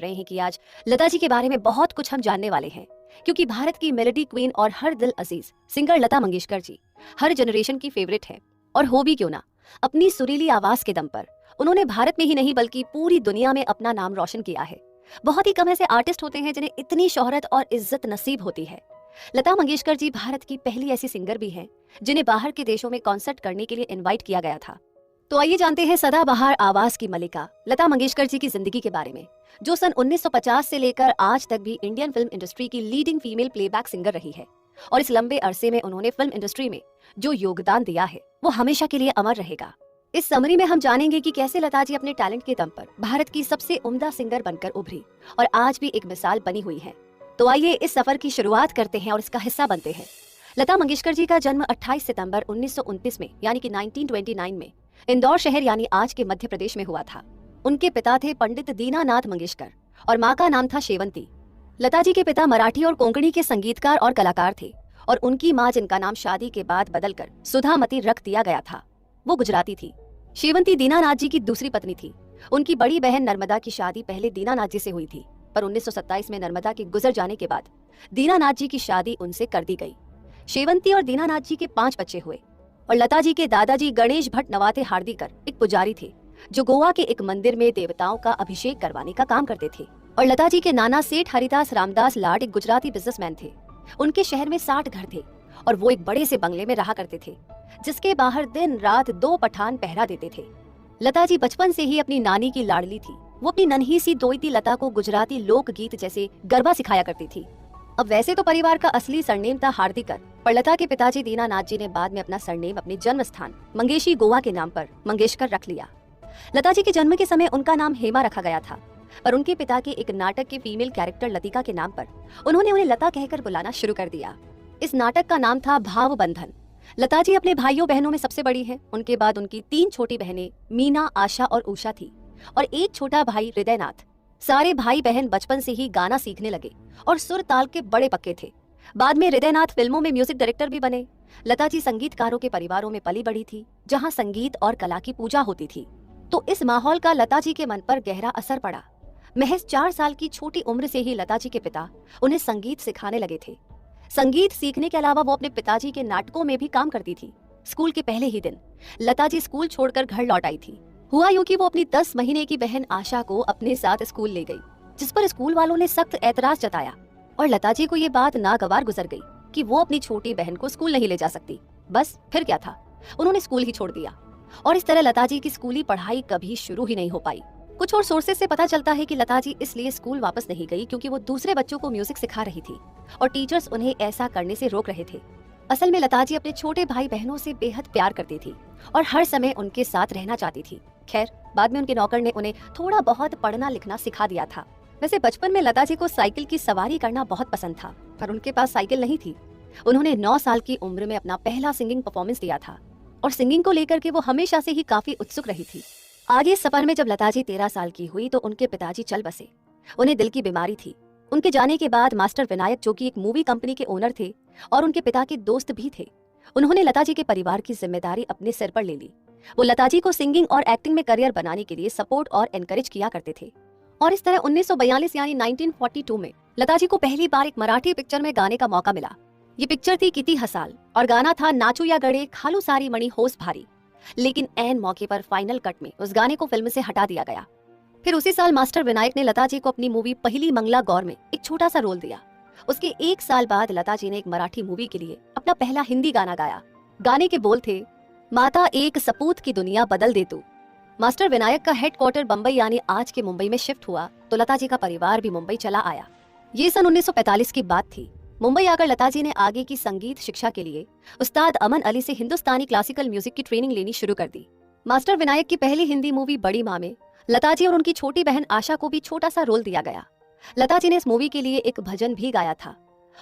रहे हैं कि आज लता जी के बारे में बहुत कुछ हम जानने वाले हैं, क्योंकि भारत की मेलोडी क्वीन और हर दिल अजीज सिंगर लता मंगेशकर जी हर जनरेशन की फेवरेट है। और हो भी क्यों ना, अपनी सुरीली आवाज के दम पर उन्होंने भारत में ही नहीं बल्कि पूरी दुनिया में अपना नाम रोशन किया है। बहुत ही कम ऐसे आर्टिस्ट होते हैं जिन्हें इतनी शोहरत और इज्जत नसीब होती है। लता मंगेशकर जी भारत की पहली ऐसी सिंगर भी हैं जिन्हें बाहर के देशों में कॉन्सर्ट करने के लिए इनवाइट किया गया था। तो आइए जानते हैं सदाबहार आवाज की मलिका लता मंगेशकर जी की जिंदगी के बारे में, जो सन 1950 से लेकर आज तक भी इंडियन फिल्म इंडस्ट्री की लीडिंग फीमेल प्लेबैक सिंगर रही है। और इस लंबे अरसे में उन्होंने फिल्म इंडस्ट्री में जो योगदान दिया है वो हमेशा के लिए अमर रहेगा। इस समरी में हम जानेंगे कि कैसे लता जी अपने टैलेंट के दम पर भारत की सबसे उम्दा सिंगर बनकर उभरी और आज भी एक मिसाल बनी हुई है। तो आइए इस सफर की शुरुआत करते हैं और इसका हिस्सा बनते हैं। लता मंगेशकर जी का जन्म 28 सितंबर 1929 में यानी कि 1929 में इंदौर शहर यानी आज के मध्य प्रदेश में हुआ था। उनके पिता थे पंडित दीनानाथ मंगेशकर और माँ का नाम था शेवंती। लता जी के पिता मराठी और कोंकणी के संगीतकार और कलाकार थे और उनकी माँ, जिनका नाम शादी के बाद बदलकर सुधामती रख दिया गया था, वो गुजराती थी। शेवंती दीनानाथ जी की दूसरी पत्नी थी। उनकी बड़ी बहन नर्मदा की शादी पहले दीनानाथ जी से हुई थी, पर 1927 में नर्मदा के गुजर जाने के बाद दीनानाथ जी की शादी उनसे कर दी गई। शेवंती और दीनानाथ जी के 5 बच्चे हुए और लता जी के दादाजी गणेश भट्ट नवाते हार्दिकर एक पुजारी थे जो गोवा के एक मंदिर में देवताओं का अभिषेक करवाने का काम करते थे। और लता जी के नाना सेठ हरिदास रामदास लाड एक गुजराती बिजनेसमैन थे। उनके शहर में 60 घर थे और वो एक बड़े से बंगले में रहा करते थे जिसके बाहर दिन रात 2 पठान पहरा देते थे। लता जी बचपन से ही अपनी नानी की लाडली थी। वो अपनी नन्ही सी दोइती लता को गुजराती लोकगीत जैसे गरबा सिखाया करती थी। अब वैसे तो परिवार का असली सरनेम था हार्दिकर, पर लता के पिताजी दीनानाथ जी ने बाद में अपना सरनेम अपने जन्म स्थान मंगेशी गोवा के नाम पर मंगेशकर रख लिया। लता जी के जन्म के समय उनका नाम हेमा रखा गया था, पर उनके पिता के एक नाटक के फीमेल कैरेक्टर लतिका के नाम पर उन्होंने उन्हें लता कहकर बुलाना शुरू कर दिया। इस नाटक का नाम था भाव बंधन। लता जी अपने भाइयों बहनों में सबसे बड़ी हैं। उनके बाद उनकी 3 छोटी बहनें मीना, आशा और उषा थी और एक छोटा भाई हृदयनाथ। सारे भाई बहन बचपन से ही गाना सीखने लगे और सुर ताल के बड़े पक्के थे। बाद में हृदयनाथ फिल्मों में म्यूजिक डायरेक्टर भी बने। लता जी संगीतकारों के परिवारों में पली बढ़ी थी जहां संगीत और कला की पूजा होती थी, तो इस माहौल का लता जी के मन पर गहरा असर पड़ा। महज 4 साल की छोटी उम्र से ही लता जी के पिता उन्हें संगीत सिखाने लगे थे। संगीत सीखने के अलावा वो अपने पिताजी के नाटकों में भी काम करती थी। स्कूल के पहले ही दिन लता जी स्कूल छोड़कर घर लौट आई थी। हुआ यूं कि वो अपनी 10 महीने की बहन आशा को अपने साथ स्कूल ले गई, जिस पर स्कूल वालों ने सख्त ऐतराज जताया और लता जी को ये बात नागवार गुजर गई कि वो अपनी छोटी बहन को स्कूल नहीं ले जा सकती। बस फिर क्या था, उन्होंने स्कूल ही छोड़ दिया और इस तरह लता जी की स्कूली पढ़ाई कभी शुरू ही नहीं हो पाई। कुछ और सोर्सेज से पता चलता है कि लता जी इसलिए स्कूल वापस नहीं गई क्योंकि वो दूसरे बच्चों को म्यूजिक सिखा रही थी और टीचर्स उन्हें ऐसा करने से रोक रहे थे। असल में लता जी अपने छोटे भाई बहनों से बेहद प्यार करती थी और हर समय उनके साथ रहना चाहती थी। खैर, बाद में उनके नौकर ने उन्हें थोड़ा बहुत पढ़ना लिखना सिखा दिया था। वैसे बचपन में लता जी को साइकिल की सवारी करना बहुत पसंद था, पर उनके पास साइकिल नहीं थी। उन्होंने 9 साल की उम्र में अपना पहला सिंगिंग परफॉर्मेंस दिया था और सिंगिंग को लेकर के वो हमेशा से ही काफी उत्सुक रही थी। आगे सफर में जब लता जी 13 साल की हुई तो उनके पिताजी चल बसे। उन्हें दिल की बीमारी थी। उनके जाने के बाद मास्टर विनायक, जो कि एक मूवी कंपनी के ओनर थे और उनके पिता के दोस्त भी थे, उन्होंने लता जी के परिवार की जिम्मेदारी अपने सिर पर ले ली। वो लता जी को सिंगिंग और एक्टिंग में करियर बनाने के लिए सपोर्ट और एनकरेज किया करते थे। और इस तरह 1942 यानी 1942 में लता जी को पहली बार एक मराठी पिक्चर में गाने का मौका मिला। ये पिक्चर थी किती हसाल और गाना था नाचू या गड़े खालू सारी मणि होस भारी। लेकिन ऐन मौके पर फाइनल कट में उस गाने को फिल्म से हटा दिया गया। फिर उसी साल मास्टर विनायक ने लता जी को अपनी मूवी पहली मंगला गौर में एक छोटा सा रोल दिया। उसके 1 साल बाद लता जी ने एक मराठी मूवी के लिए अपना पहला हिंदी गाना गाया। गाने के बोल थे, माता एक सपूत की दुनिया बदल दे तू। मास्टर विनायक का हेडक्वार्टर बम्बई यानी आज के मुंबई में शिफ्ट हुआ तो लता जी का परिवार भी मुंबई चला आया। ये सन 1945 की बात थी। मुंबई आकर लता जी ने आगे की संगीत शिक्षा के लिए उस्ताद अमन अली से हिंदुस्तानी क्लासिकल म्यूजिक की ट्रेनिंग लेनी शुरू कर दी। मास्टर विनायक की पहली हिंदी मूवी बड़ी माँ में लता जी और उनकी छोटी बहन आशा को भी छोटा सा रोल दिया गया। लता जी ने इस मूवी के लिए एक भजन भी गाया था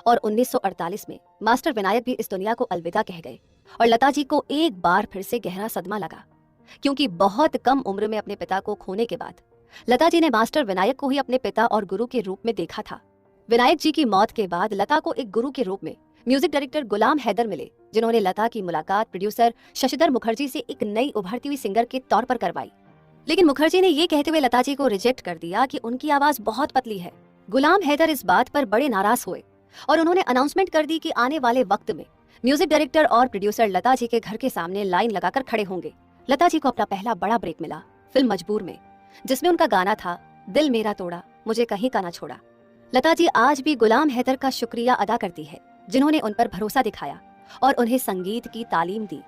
और 1948 में मास्टर विनायक भी इस दुनिया को अलविदा कह गए और लता जी को एक बार फिर से गहरा सदमा लगा, क्योंकि बहुत कम उम्र में अपने पिता को खोने के बाद लता जी ने मास्टर विनायक को ही अपने पिता और गुरु के रूप में देखा था। विनायक जी की मौत के बाद लता को एक गुरु के रूप में म्यूजिक डायरेक्टर गुलाम हैदर मिले, जिन्होंने लता की मुलाकात प्रोड्यूसर शशिधर मुखर्जी से एक नई उभरती हुई सिंगर के तौर पर करवाई। लेकिन मुखर्जी ने ये कहते हुए लता जी को रिजेक्ट कर दिया कि उनकी आवाज बहुत पतली है। गुलाम हैदर इस बात पर बड़े नाराज हुए और उन्होंने अनाउंसमेंट कर दी कि आने वाले वक्त में म्यूजिक डायरेक्टर और प्रोड्यूसर लता जी के घर के सामने लाइन लगाकर खड़े होंगे। लता जी को अपना पहला बड़ा ब्रेक मिला फिल्म मजबूर में, जिसमें उनका गाना था दिल मेरा तोड़ा मुझे कहीं का ना छोड़ा। लता जी आज भी गुलाम हैदर का शुक्रिया अदा करती है, जिन्होंने उन पर भरोसा दिखाया और उन्हें संगीत की तालीम दी।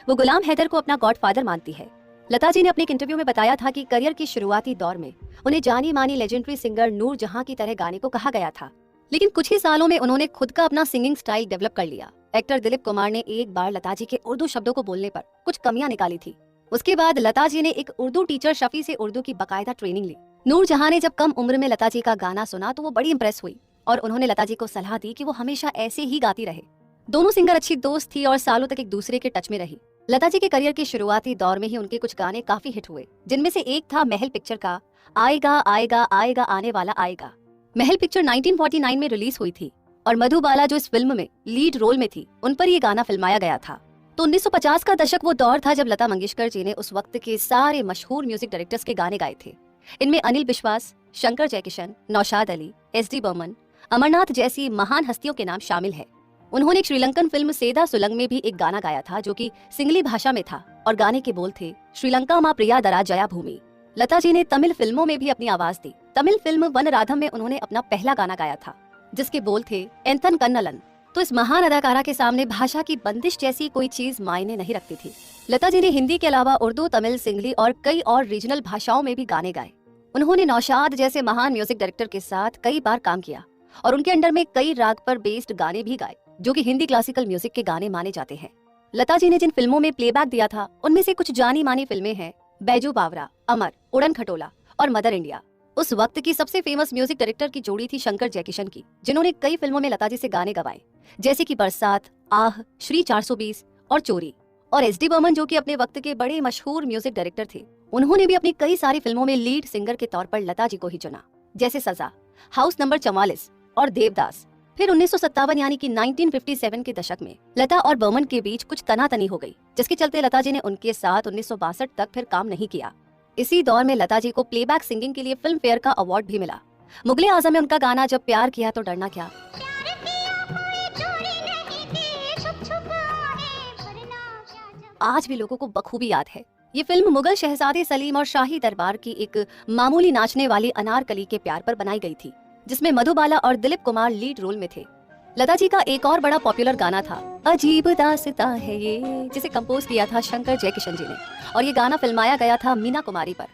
वो गुलाम हैदर को अपना गॉडफादर मानती है। लता जी ने अपने एक इंटरव्यू में बताया था कि करियर की शुरुआती दौर में उन्हें जानी मानी लेजेंडरी सिंगर नूर जहां की तरह गाने को कहा गया था, लेकिन कुछ ही सालों में उन्होंने खुद का अपना सिंगिंग स्टाइल डेवलप कर लिया। एक्टर दिलीप कुमार ने एक बार लता जी के उर्दू शब्दों को बोलने पर कुछ कमियां निकाली थी। उसके बाद लता जी ने एक उर्दू टीचर शफी से उर्दू की बाकायदा ट्रेनिंग ली। नूर जहां ने जब कम उम्र में लता जी का गाना सुना तो वो बड़ी इंप्रेस हुई और उन्होंने लता जी को सलाह दी कि वो हमेशा ऐसे ही गाती रहे। दोनों सिंगर अच्छी दोस्त थी और सालों तक एक दूसरे के टच में रही। लता जी के करियर के शुरुआती दौर में ही उनके कुछ गाने काफी हिट हुए, जिनमें से एक था महल पिक्चर का आएगा आएगा आएगा आने वाला आएगा। महल पिक्चर 1949 में रिलीज हुई थी और मधुबाला जो इस फिल्म में लीड रोल में थी, उन पर ये गाना फिल्माया गया था। तो 1950 का दशक वो दौर था जब लता मंगेशकर जी ने उस वक्त के सारे मशहूर म्यूजिक डायरेक्टर्स के गाने गाए थे। इनमें अनिल विश्वास, शंकर जयकिशन, नौशाद अली, एस.डी. बर्मन, अमरनाथ जैसी महान हस्तियों के नाम शामिल है। उन्होंने एक श्रीलंकन फिल्म सेदा सुलंग में भी एक गाना गाया था जो कि सिंगली भाषा में था और गाने के बोल थे श्रीलंका मा प्रिया दरा जया भूमि। लता जी ने तमिल फिल्मों में भी अपनी आवाज दी। तमिल फिल्म वन राधम में उन्होंने अपना पहला गाना गाया था जिसके बोल थे एंथन कन्नलन। तो इस महान अदाकारा के सामने भाषा की बंदिश जैसी कोई चीज मायने नहीं रखती थी। लता जी ने हिंदी के अलावा उर्दू, तमिल, सिंगली और कई और रीजनल भाषाओं में भी गाने गाए। उन्होंने नौशाद जैसे महान म्यूजिक डायरेक्टर के साथ कई बार काम किया और उनके अंडर में कई राग पर बेस्ड गाने भी गाए जो कि हिंदी क्लासिकल म्यूजिक के गाने माने जाते हैं। लता जी ने जिन फिल्मों में प्लेबैक दिया था उनमें से कुछ जानी मानी फिल्में हैं बैजू बावरा, अमर, उड़न खटोला और मदर इंडिया। उस वक्त की सबसे फेमस म्यूजिक डायरेक्टर की जोड़ी थी शंकर जयकिशन की, जिन्होंने कई फिल्मों में लता जी से गाने गवाए जैसे कि बरसात, आह, श्री 420 और चोरी। और एस.डी. बर्मन जो कि अपने वक्त के बड़े मशहूर म्यूजिक डायरेक्टर थे, उन्होंने भी अपनी कई सारी फिल्मों में लीड सिंगर के तौर पर लता जी को ही चुना, जैसे सजा, हाउस नंबर 44 और देवदास। फिर 1957 यानी कि 1957 के दशक में लता और बर्मन के बीच कुछ तनातनी हो गई, जिसके चलते लता जी ने उनके साथ 1962 तक फिर काम नहीं किया। इसी दौर में लता जी को प्लेबैक सिंगिंग के लिए फिल्म फेयर का अवार्ड भी मिला। मुगले आजम में उनका गाना जब प्यार किया तो डरना क्या आज भी लोगों को बखूबी याद है। ये फिल्म मुगल शहजादे सलीम और शाही दरबार की एक मामूली नाचने वाली अनारकली के प्यार पर बनाई गई थी, जिसमें मधुबाला और दिलीप कुमार लीड रोल में थे। लता जी का एक और बड़ा पॉपुलर गाना था अजीब दास्तां है ये, जिसे कंपोज किया था शंकर जयकिशन जी ने और ये गाना फिल्माया गया था मीना कुमारी पर।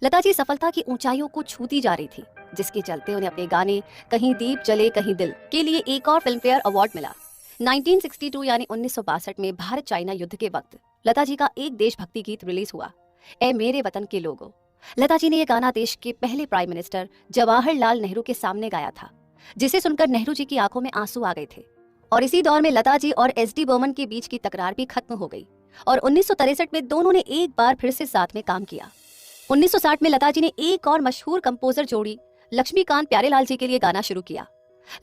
लता जी सफलता की ऊंचाइयों को छूती जा रही थी, जिसके चलते उन्हें अपने गाने कहीं दीप जले कहीं दिल के लिए एक और फिल्म फेयर अवार्ड मिला। 1962 यानी 1962 में भारत चाइना युद्ध के वक्त लता जी का एक देशभक्ति गीत रिलीज हुआ, ए मेरे वतन के लोगों। लता जी ने यह गाना देश के पहले प्राइम मिनिस्टर जवाहरलाल नेहरू के सामने गाया था, जिसे सुनकर नेहरू जी की आंखों में आंसू आ गए थे। और इसी दौर में लता जी और एस.डी. बर्मन के बीच की तकरार भी खत्म हो गई और 1963 में दोनों ने एक बार फिर से साथ में काम किया। 1960 में लता जी ने एक और मशहूर कंपोजर जोड़ी लक्ष्मीकांत प्यारेलाल जी के लिए गाना शुरू किया।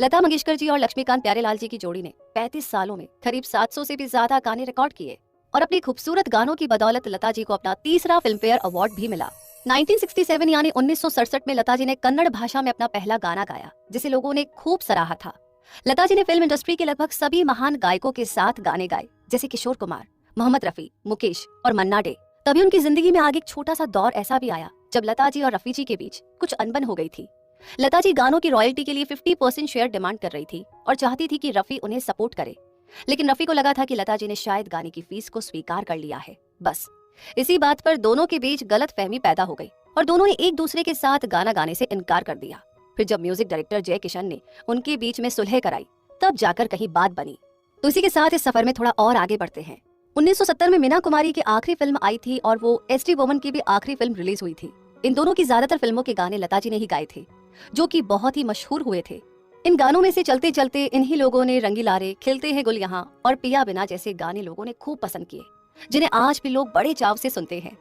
लता मंगेशकर जी और लक्ष्मीकांत प्यारेलाल जी की जोड़ी ने 35 सालों में करीब 700 से भी ज्यादा गाने रिकॉर्ड किए और अपनी खूबसूरत गानों की बदौलत लता जी को अपना तीसरा फिल्म फेयर अवार्ड भी मिला। 1967 यानी 1967 में लता जी ने कन्नड़ भाषा में अपना पहला गाना गाया, जिसे लोगों ने खूब सराहा था। लता जी ने फिल्म इंडस्ट्री के लगभग सभी महान गायकों के साथ गाने गाए, जैसे किशोर कुमार, मोहम्मद रफी, मुकेश और मन्ना डे। तभी उनकी जिंदगी में आगे एक छोटा सा दौर ऐसा भी आया जब लता जी और रफी जी के बीच कुछ अनबन हो गई थी। लता जी गानों की रॉयल्टी के लिए 50% शेयर डिमांड कर रही थी और चाहती थी कि रफी उन्हें सपोर्ट करे, लेकिन रफी को लगा था कि लता जी ने शायद गाने की फीस को स्वीकार कर लिया है। बस इसी बात पर दोनों के बीच गलत फहमी पैदा हो गई और दोनों ने एक दूसरे के साथ गाना गाने से इनकार कर दिया। फिर जब म्यूजिक डायरेक्टर जय किशन ने उनके बीच में सुलह कराई, तब जाकर कहीं बात बनी। तो इसी के साथ इस सफर में थोड़ा और आगे बढ़ते हैं। 1970 में मीना कुमारी की आखिरी फिल्म आई थी और वो एस.डी. बर्मन की भी आखिरी फिल्म रिलीज हुई थी। इन दोनों की ज्यादातर फिल्मों के गाने लता जी ने ही गाए थे, जो कि बहुत ही मशहूर हुए थे। इन गानों में से चलते चलते इन्हीं लोगों ने रंगीलारे, खिलते हैं गुल यहाँ और पिया बिना जैसे गाने लोगों ने खूब पसंद किए, जिन्हें आज भी लोग बड़े चाव से सुनते हैं।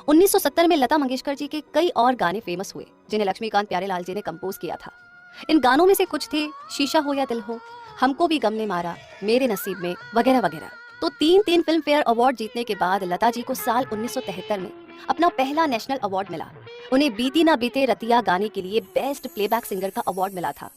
1970 में लता मंगेशकर जी के कई और गाने फेमस हुए, जिन्हें लक्ष्मीकांत प्यारेलाल जी ने कंपोज किया था। इन गानों में से कुछ थे शीशा हो या दिल हो, हमको भी गम ने मारा, मेरे नसीब में, वगैरह वगैरह। तो तीन फिल्म फेयर अवार्ड जीतने के बाद लता जी को साल 1973 में अपना पहला नेशनल अवार्ड मिला। उन्हें बीती ना बीते रतिया गाने के लिए बेस्ट प्लेबैक सिंगर का अवार्ड मिला था।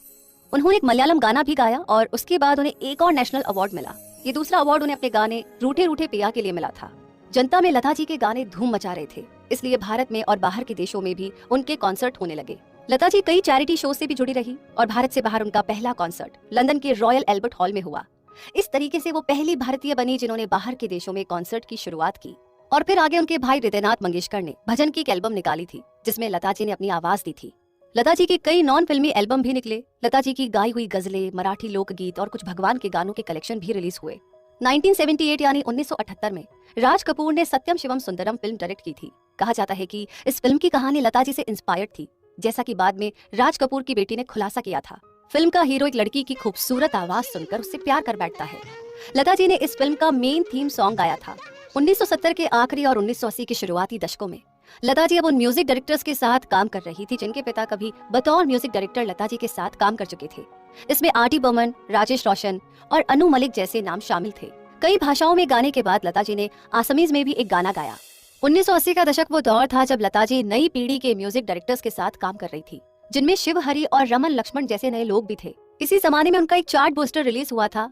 उन्होंने एक मलयालम गाना भी गाया और उसके बाद उन्हें एक और नेशनल अवार्ड मिला। ये दूसरा अवार्ड उन्हें अपने गाने रूठे रूठे पिया के लिए मिला था। जनता में लता जी के गाने धूम मचा रहे थे, इसलिए भारत में और बाहर के देशों में भी उनके कॉन्सर्ट होने लगे। लता जी कई चैरिटी शो से भी जुड़ी रही और भारत से बाहर उनका पहला कॉन्सर्ट लंदन के रॉयल एल्बर्ट हॉल में हुआ। इस तरीके से वो पहली भारतीय बनी जिन्होंने बाहर के देशों में कॉन्सर्ट की शुरुआत की। और फिर आगे उनके भाई हृदयनाथ मंगेशकर ने भजन की एक एल्बम निकाली थी जिसमें लता जी ने अपनी आवाज दी थी। लता जी के कई नॉन फिल्मी एल्बम भी निकले। लता जी की गाई हुई गजलें, मराठी लोकगीत और कुछ भगवान के गानों के कलेक्शन भी रिलीज हुए। 1978 यानी 1978 में राज कपूर ने सत्यम शिवम सुंदरम फिल्म डायरेक्ट की थी। कहा जाता है कि इस फिल्म की कहानी लता जी से इंस्पायर्ड थी, जैसा कि बाद में राज कपूर की बेटी ने खुलासा किया था। फिल्म का हीरो एक लड़की की खूबसूरत आवाज सुनकर उससे प्यार कर बैठता है। लता जी ने इस फिल्म का मेन थीम सॉन्ग गाया था। 1970 के आखिरी और 1980 के शुरुआती दशकों में लता जी अब उन म्यूजिक डायरेक्टर्स के साथ काम कर रही थी जिनके पिता कभी बतौर म्यूजिक डायरेक्टर लता जी के साथ काम कर चुके थे। इसमें आर.डी. बर्मन, राजेश रोशन और अनु मलिक जैसे नाम शामिल थे। कई भाषाओं में गाने के बाद लता जी ने आसामीज में भी एक गाना गाया। 1980 का दशक वो दौर था जब लता जी नई पीढ़ी के म्यूजिक डायरेक्टर्स के साथ काम कर रही थी, जिनमें शिव हरि और रमन लक्ष्मण जैसे नए लोग भी थे। इसी जमाने में उनका एक चार्ट बूस्टर रिलीज हुआ था,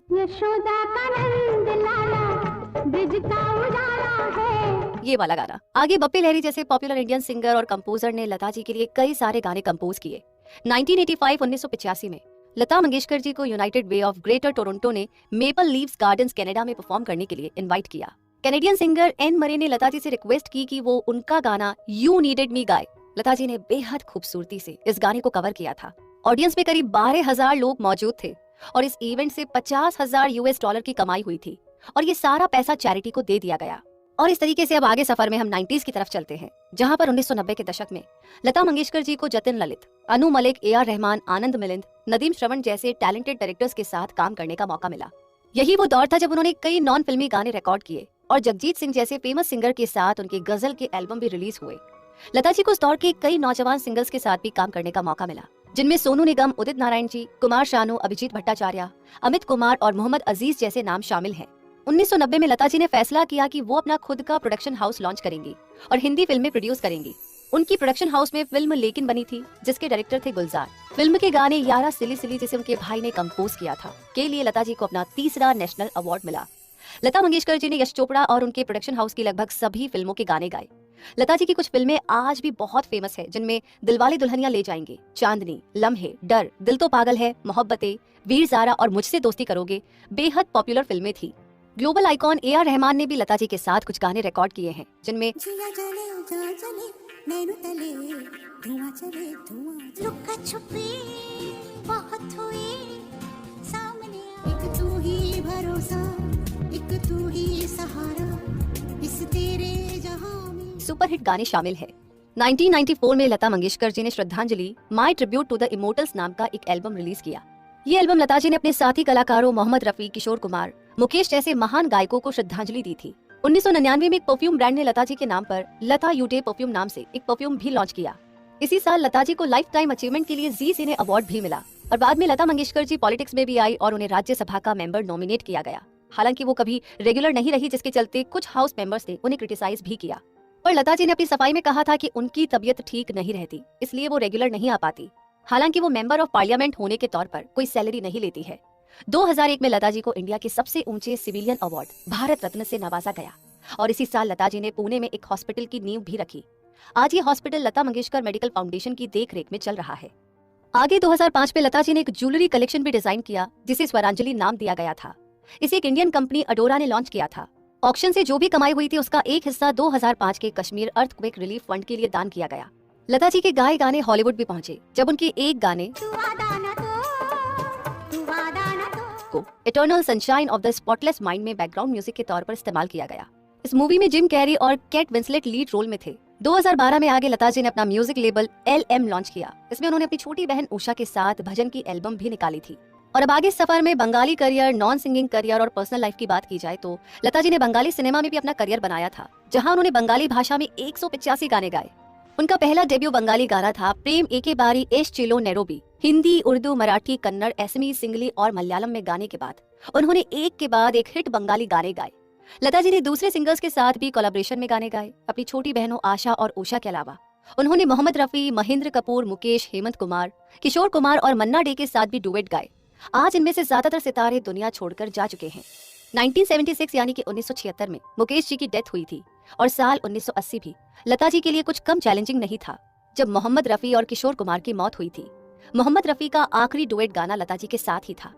ये वाला गाना। आगे बप्पी लहरी जैसे पॉपुलर इंडियन सिंगर और कंपोजर ने लता जी के लिए कई सारे गाने कंपोज किए। 1985 में लता मंगेशकर जी को United way of greater Toronto ने मेपल लीव्स गार्डन्स कनाडा में परफॉर्म करने के लिए इनवाइट किया। कैनेडियन सिंगर एन मरे ने लता जी से रिक्वेस्ट की कि वो उनका गाना यू नीडेड मी गाए। लता जी ने बेहद खूबसूरती से इस गाने को कवर किया था। ऑडियंस में करीब 12,000 लोग मौजूद थे और इस इवेंट से $50,000 की कमाई हुई थी और ये सारा पैसा चैरिटी को दे दिया गया। और इस तरीके से अब आगे सफर में हम 90s की तरफ चलते हैं, जहां पर 1990 के दशक में लता मंगेशकर जी को जतिन ललित, अनु मलिक, ए.आर. रहमान, आनंद मिलिंद, नदीम श्रवण जैसे टैलेंटेड डायरेक्टर्स के साथ काम करने का मौका मिला। यही वो दौर था जब उन्होंने कई नॉन फिल्मी गाने रिकॉर्ड किए और जगजीत सिंह जैसे फेमस सिंगर के साथ उनके गजल के एल्बम भी रिलीज हुए। लता जी को उस दौर के कई नौजवान सिंगर्स के साथ भी काम करने का मौका मिला, जिनमें सोनू निगम, उदित नारायण जी, कुमार शानू, अभिजीत भट्टाचार्य, अमित कुमार और मोहम्मद अजीज जैसे नाम शामिल हैं। 1990 में लता जी ने फैसला किया कि वो अपना खुद का प्रोडक्शन हाउस लॉन्च करेंगी और हिंदी फिल्में प्रोड्यूस करेंगी। उनकी प्रोडक्शन हाउस में फिल्म लेकिन बनी थी, जिसके डायरेक्टर थे गुलजार। फिल्म के गाने यारा सिली सिली जिसे उनके भाई ने कंपोज किया था के लिए लता जी को अपना तीसरा नेशनल अवार्ड मिला। लता मंगेशकर जी ने यश चोपड़ा और उनके प्रोडक्शन हाउस की लगभग सभी फिल्मों के गाने गाए। लता जी की कुछ फिल्में आज भी बहुत फेमस है, जिनमें दिलवाले दुल्हनिया ले जाएंगे, चांदनी, लम्हे, डर, दिल तो पागल है, मोहब्बतें, वीर ज़ारा और मुझसे दोस्ती करोगे बेहद पॉपुलर फिल्में थी। Global icon AR. रहमान ने भी लता जी के साथ कुछ गाने रिकॉर्ड किए हैं, जिनमें सुपरहिट गाने शामिल है। 1994 में लता मंगेशकर जी ने श्रद्धांजलि माई ट्रिब्यूट टू द इमोर्टल्स नाम का एक एल्बम रिलीज किया। ये एल्बम लता जी ने अपने साथी कलाकारों मोहम्मद रफी, किशोर कुमार, मुकेश जैसे महान गायकों को श्रद्धांजलि दी थी। 1999 में एक परफ्यूम ब्रांड ने लता जी के नाम पर लता यूटे परफ्यूम नाम से एक परफ्यूम भी लॉन्च किया। इसी साल लता जी को लाइफ टाइम अचीवमेंट के लिए जी सिने अवार्ड भी मिला और बाद में लता मंगेशकर जी पॉलिटिक्स में भी आई और उन्हें राज्यसभा का मेंबर नॉमिनेट किया गया। हालांकि वो कभी रेगुलर नहीं रही, जिसके चलते कुछ हाउस मेंबर्स ने उन्हें क्रिटिसाइज भी किया। पर लता जी ने अपनी सफाई में कहा था कि उनकी तबीयत ठीक नहीं रहती, इसलिए वो रेगुलर नहीं आ पाती। हालांकि वो मेंबर ऑफ पार्लियामेंट होने के तौर पर कोई सैलरी नहीं लेती है। 2001 में लता जी को इंडिया के सबसे ऊंचे सिविलियन अवार्ड भारत रत्न से नवाजा गया और इसी साल लता जी ने पुणे में एक हॉस्पिटल की नींव भी रखी। आज ये hospital Lata Mangeshkar medical foundation की देखरेख में चल रहा है। आगे 2005 में लता जी ने एक ज्वेलरी कलेक्शन भी डिजाइन किया, जिसे स्वरांजलि नाम दिया गया था। इसे एक इंडियन कंपनी अडोरा ने लॉन्च किया था। ऑक्शन से जो भी कमाई हुई थी उसका एक हिस्सा 2005 के कश्मीर अर्थक्वेक रिलीफ फंड के लिए दान किया गया। लता जी के गाए गाने हॉलीवुड भी पहुंचे, जब उनके एक गाने को eternal sunshine of the spotless mind में बैकग्राउंड म्यूजिक के तौर पर इस्तेमाल किया गया। इस मूवी में जिम कैरी और केट विंसलेट लीड रोल में थे। 2012 में आगे लता जी ने अपना म्यूजिक लेबल LM लॉन्च किया। इसमें उन्होंने अपनी छोटी बहन उषा के साथ भजन की एल्बम भी निकाली थी। और अब आगे सफर में Bengali career, non singing career और पर्सनल लाइफ की बात की जाए तो लता जी ने बंगाली सिनेमा में भी अपना करियर बनाया था, जहां उन्होंने बंगाली भाषा में 185 गाने गाए। उनका पहला डेब्यू बंगाली गाना था प्रेम एके बारी एश चिलो नैरोबी। हिंदी, उर्दू, मराठी, कन्नड़, असमी, सिंगली और मलयालम में गाने के बाद उन्होंने एक के बाद एक हिट बंगाली गाने गाए। लता जी ने दूसरे सिंगर्स के साथ भी कोलैबोरेशन में गाने गाए। अपनी छोटी बहनों आशा और उषा के अलावा उन्होंने मोहम्मद रफी, महेंद्र कपूर, मुकेश, हेमंत कुमार, किशोर कुमार और मन्ना डे के साथ भी डुएट गाए। आज इनमें से ज्यादातर सितारे दुनिया छोड़कर जा चुके हैं। 1976 यानी कि 1976 में मुकेश जी की डेथ हुई थी और साल 1980 भी लता जी के लिए कुछ कम चैलेंजिंग नहीं था, जब मोहम्मद रफी और किशोर कुमार की मौत हुई थी। मोहम्मद रफी का आखिरी डुएट गाना लता जी के साथ ही था।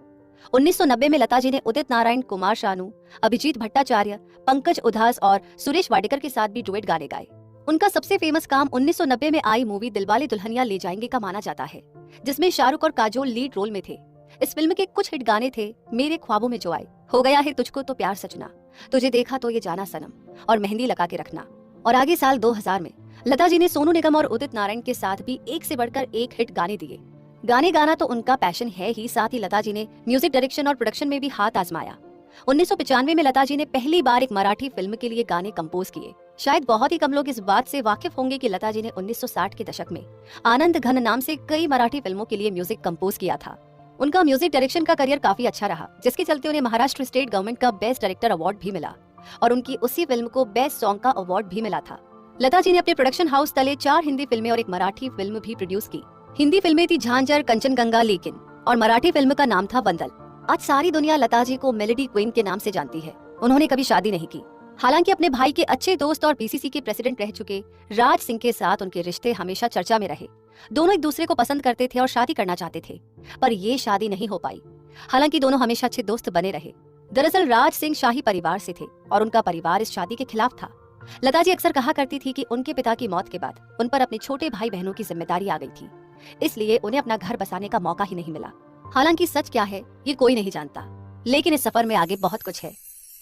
1990 में लता जी ने उदित नारायण, कुमार शानू, अभिजीत भट्टाचार्य, पंकज उधास और सुरेश वाडेकर के साथ भी डुएट गाने गाए। उनका सबसे फेमस काम 1990 में आई मूवी दिलवाले दुल्हनिया ले जाएंगे का माना जाता है, जिसमें शाहरुख और काजोल लीड रोल में थे। इस फिल्म के कुछ हिट गाने थे मेरे ख्वाबों में जो आए, हो गया है तुझको तो प्यार सजना, तुझे देखा तो ये जाना सनम और मेहंदी लगा के रखना। और आगे साल 2000 में लता जी ने सोनू निगम और उदित नारायण के साथ भी एक से बढ़कर एक हिट गाने दिए। गाने गाना तो उनका पैशन है ही, साथ ही लता जी ने म्यूजिक डायरेक्शन और प्रोडक्शन में भी हाथ आजमाया। 1995 में लता जी ने पहली बार एक मराठी फिल्म के लिए गाने कंपोज किए। शायद बहुत ही कम लोग इस बात से वाकिफ होंगे कि लता जी ने 1960 के दशक में आनंद घन नाम से कई मराठी फिल्मों के लिए म्यूजिक कंपोज किया था। उनका म्यूजिक डायरेक्शन का करियर काफी अच्छा रहा, जिसके चलते उन्हें महाराष्ट्र स्टेट गवर्नमेंट का बेस्ट डायरेक्टर अवार्ड भी मिला और उनकी उसी फिल्म को बेस्ट सॉन्ग का अवार्ड भी मिला था। लता जी ने अपने प्रोडक्शन हाउस तले 4 हिंदी फिल्में और एक मराठी फिल्म भी प्रोड्यूस की। हिंदी फिल्में थी झांझर, कंचनगंगा, लेकिन और मराठी फिल्म का नाम था बंदल। आज सारी दुनिया लता जी को मेलोडी क्वीन के नाम से जानती है। उन्होंने कभी शादी नहीं की। हालांकि अपने भाई के अच्छे दोस्त और पीसीसी के प्रेसिडेंट रह चुके राज सिंह के साथ उनके रिश्ते हमेशा चर्चा में रहे। दोनों एक दूसरे को पसंद करते थे और शादी करना चाहते थे, पर ये शादी नहीं हो पाई। हालांकि दोनों हमेशा अच्छे दोस्त बने रहे। दरअसल राज सिंह शाही परिवार से थे और उनका परिवार इस शादी के खिलाफ था। लता जी अक्सर कहा करती थी कि उनके पिता की मौत के बाद उन पर अपने छोटे भाई बहनों की जिम्मेदारी आ गई थी, इसलिए उन्हें अपना घर बसाने का मौका ही नहीं मिला। हालांकि सच क्या है ये कोई नहीं जानता, लेकिन इस सफर में आगे बहुत कुछ है।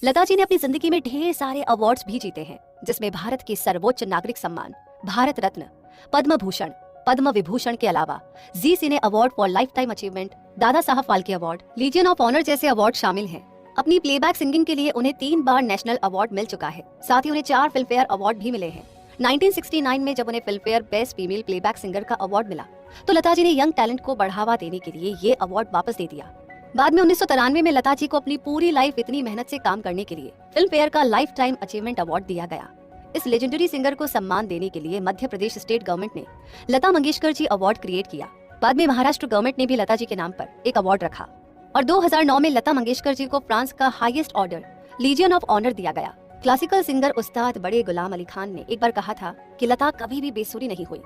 लता जी ने अपनी जिंदगी में ढेर सारे अवार्ड्स भी जीते हैं, जिसमें भारत के सर्वोच्च नागरिक सम्मान भारत रत्न, पद्म भूषण, पद्म विभूषण के अलावा Zee cine award for lifetime achievement, Dadasaheb Phalke award, Legion of Honour जैसे अवार्ड शामिल हैं। अपनी प्लेबैक सिंगिंग के लिए उन्हें 3 बार नेशनल अवार्ड मिल चुका है। साथ ही उन्हें 4 फिल्म फेयर अवार्ड भी मिले हैं। 1969 में जब उन्हें film fair best female playback singer का अवार्ड मिला, तो लता जी ने यंग टैलेंट को बढ़ावा देने के लिए ये अवार्ड वापस दे दिया। बाद में 1993 में लता जी को अपनी पूरी लाइफ इतनी मेहनत से काम करने के लिए फिल्म फेयर का लाइफ टाइम अचीवमेंट अवार्ड दिया गया। इस लेजेंडरी सिंगर को सम्मान देने के लिए मध्य प्रदेश स्टेट गवर्नमेंट ने लता मंगेशकर जी अवार्ड क्रिएट किया। बाद में महाराष्ट्र गवर्नमेंट ने भी लता जी के नाम पर एक अवार्ड रखा और 2009 में लता मंगेशकर जी को फ्रांस का highest order legion of honour दिया गया। क्लासिकल सिंगर उस्ताद बड़े गुलाम अली खान ने एक बार कहा था कि लता कभी भी बेसुरी नहीं हुई।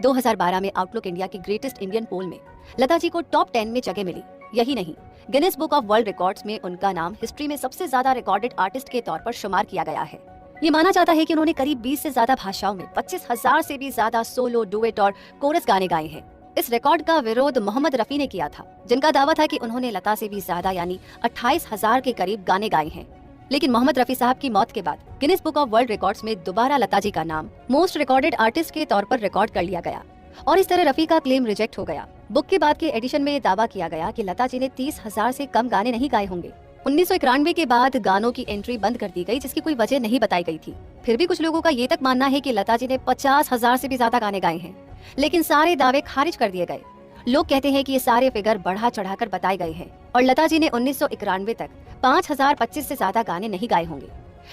2012 में आउटलुक इंडिया की ग्रेटेस्ट इंडियन पोल में लता जी को टॉप 10 में जगह मिली। यही नहीं, Guinness book of world records में उनका नाम हिस्ट्री में सबसे ज्यादा रिकॉर्डेड आर्टिस्ट के तौर पर शुमार किया गया है। ये माना जाता है कि उन्होंने करीब 20 से ज्यादा भाषाओं में 25,000 से भी ज्यादा सोलो, डुएट और कोरस गाने गाए हैं। इस रिकॉर्ड का विरोध मोहम्मद रफी ने किया था, जिनका दावा था कि उन्होंने लता से भी ज्यादा यानी 28,000 के करीब गाने गाए हैं। लेकिन मोहम्मद रफी साहब की मौत के बाद Guinness book of world records में दोबारा लता जी का नाम मोस्ट रिकॉर्डेड आर्टिस्ट के तौर पर रिकॉर्ड कर लिया गया और इस तरह रफी का क्लेम रिजेक्ट हो गया। बुक के बाद के एडिशन में दावा किया गया कि लता जी ने 30,000 से कम गाने नहीं गाए होंगे। 1991 के बाद गानों की एंट्री बंद कर दी गई, जिसकी कोई वजह नहीं बताई गई थी। फिर भी कुछ लोगों का ये तक मानना है कि लता जी ने 50,000 से भी ज्यादा गाने गाए हैं, लेकिन सारे दावे खारिज कर दिए गए। लोग कहते हैं कि ये सारे फिगर बढ़ा चढ़ाकर बताए गए हैं और लता जी ने 1991 तक 5,025 से ज्यादा गाने नहीं गाए होंगे।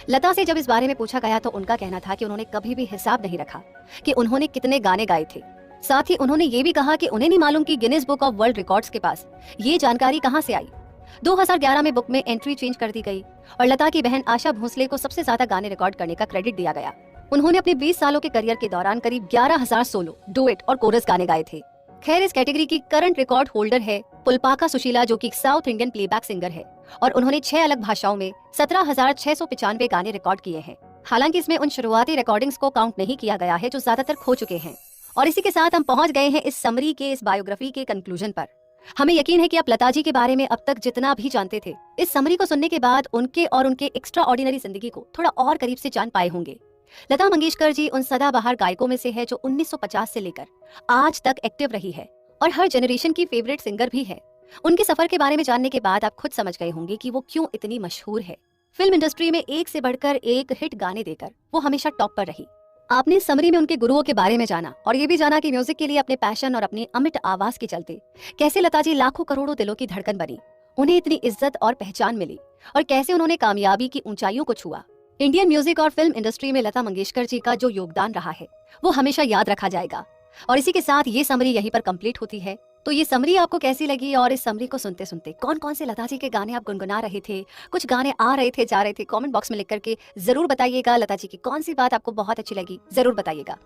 लता से जब इस बारे में पूछा गया तो उनका कहना था कि उन्होंने कभी भी हिसाब नहीं रखा कि उन्होंने कितने गाने गाए थे। साथ ही उन्होंने ये भी कहा कि उन्हें नहीं मालूम कि Guinness book of world records के पास ये जानकारी कहां से आई। 2011 में बुक में एंट्री चेंज कर दी गई और लता की बहन आशा भोसले को सबसे ज्यादा गाने रिकॉर्ड करने का क्रेडिट दिया गया। उन्होंने अपने 20 सालों के करियर के दौरान करीब 11,000 सोलो, डुएट और कोरस गाने गाए थे। खैर, इस कैटेगरी की करंट रिकॉर्ड होल्डर है पुलपाका सुशीला, जो कि साउथ इंडियन प्लेबैक सिंगर है और उन्होंने 6 अलग भाषाओं में 17,695 गाने रिकॉर्ड किए हैं। हालांकि इसमें उन शुरुआती रिकॉर्डिंग्स को काउंट नहीं किया गया है जो ज्यादातर खो चुके हैं। और इसी के साथ हम पहुंच गए हैं इस समरी के, इस बायोग्राफी के कंक्लूजन पर। हमें यकीन है कि आप लता जी के बारे में अब तक जितना भी जानते थे, इस समरी को सुनने के बाद उनके और उनके एक्स्ट्रा ऑर्डिनरी जिंदगी को थोड़ा और करीब से जान पाए होंगे। लता मंगेशकर जी उन सदाबहार गायकों में से है जो 1950 से लेकर आज तक एक्टिव रही है और हर जनरेशन की फेवरेट सिंगर भी है। उनके सफर के बारे में जानने के बाद आप खुद समझ गए होंगे कि वो क्यों इतनी मशहूर है। फिल्म इंडस्ट्री में एक से बढ़कर एक हिट गाने देकर वो हमेशा टॉप पर रही। आपने समरी में उनके गुरुओं के बारे में जाना और ये भी जाना कि म्यूजिक के लिए अपने पैशन और अपनी अमिट आवाज के चलते कैसे लता जी लाखों करोड़ों दिलों की धड़कन बनी। उन्हें इतनी इज्जत और पहचान मिली और कैसे उन्होंने कामयाबी की ऊंचाइयों को छुआ। इंडियन म्यूजिक और फिल्म इंडस्ट्री में लता मंगेशकर जी का जो योगदान रहा है वो हमेशा याद रखा जाएगा। और इसी के साथ ये समरी यहीं पर कंप्लीट होती है। तो ये समरी आपको कैसी लगी और इस समरी को सुनते सुनते कौन कौन से लता जी के गाने आप गुनगुना रहे थे, कुछ गाने आ रहे थे जा रहे थे, कमेंट बॉक्स में लिख करके जरूर बताइएगा। लता जी की कौन सी बात आपको बहुत अच्छी लगी जरूर बताइएगा।